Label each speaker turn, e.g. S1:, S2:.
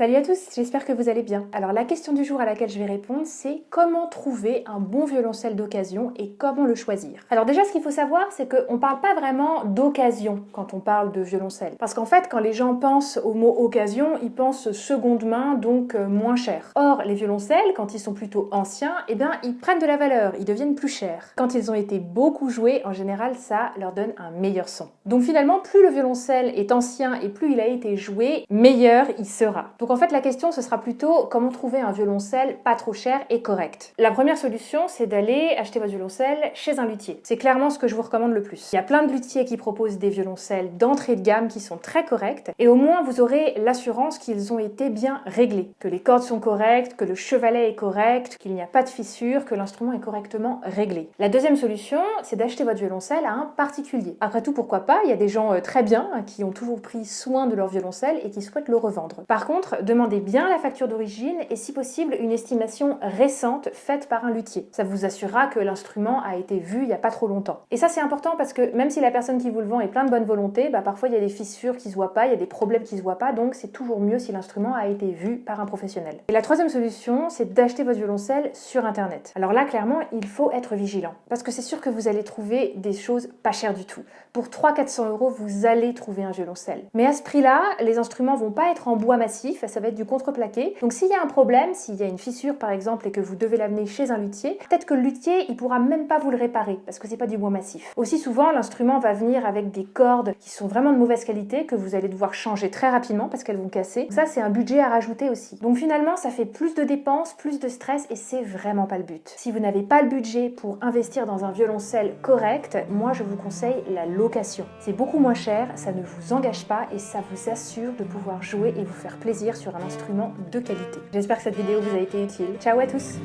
S1: Salut à tous, j'espère que vous allez bien. Alors la question du jour à laquelle je vais répondre, c'est comment trouver un bon violoncelle d'occasion et comment le choisir. Alors déjà ce qu'il faut savoir, c'est qu'on ne parle pas vraiment d'occasion quand on parle de violoncelle. Parce qu'en fait, quand les gens pensent au mot occasion, ils pensent seconde main, donc moins cher. Or, les violoncelles, quand ils sont plutôt anciens, eh bien ils prennent de la valeur, ils deviennent plus chers. Quand ils ont été beaucoup joués, en général, ça leur donne un meilleur son. Donc finalement, plus le violoncelle est ancien et plus il a été joué, meilleur il sera. Donc en fait, la question, ce sera plutôt comment trouver un violoncelle pas trop cher et correct. La première solution, c'est d'aller acheter votre violoncelle chez un luthier. C'est clairement ce que je vous recommande le plus. Il y a plein de luthiers qui proposent des violoncelles d'entrée de gamme qui sont très correctes et au moins vous aurez l'assurance qu'ils ont été bien réglés, que les cordes sont correctes, que le chevalet est correct, qu'il n'y a pas de fissure, que l'instrument est correctement réglé. La deuxième solution, c'est d'acheter votre violoncelle à un particulier. Après tout, pourquoi pas, il y a des gens très bien qui ont toujours pris soin de leur violoncelle et qui souhaitent le revendre. Par contre, demandez bien la facture d'origine et si possible une estimation récente faite par un luthier. Ça vous assurera que l'instrument a été vu il n'y a pas trop longtemps. Et ça c'est important parce que même si la personne qui vous le vend est plein de bonne volonté, parfois il y a des fissures qui se voient pas, il y a des problèmes qui se voient pas, donc c'est toujours mieux si l'instrument a été vu par un professionnel. Et la troisième solution, c'est d'acheter votre violoncelle sur internet. Alors là clairement, il faut être vigilant parce que c'est sûr que vous allez trouver des choses pas chères du tout. Pour 300-400 €, vous allez trouver un violoncelle. Mais à ce prix-là, les instruments vont pas être en bois massif, ça va être du contreplaqué. Donc s'il y a un problème, s'il y a une fissure par exemple et que vous devez l'amener chez un luthier, peut-être que le luthier, il pourra même pas vous le réparer parce que c'est pas du bois massif. Aussi souvent, l'instrument va venir avec des cordes qui sont vraiment de mauvaise qualité que vous allez devoir changer très rapidement parce qu'elles vont casser. Ça, c'est un budget à rajouter aussi. Donc finalement, ça fait plus de dépenses, plus de stress et c'est vraiment pas le but. Si vous n'avez pas le budget pour investir dans un violoncelle correct, moi je vous conseille la location. C'est beaucoup moins cher, ça ne vous engage pas et ça vous assure de pouvoir jouer et vous faire plaisir sur un instrument de qualité. J'espère que cette vidéo vous a été utile. Ciao à tous!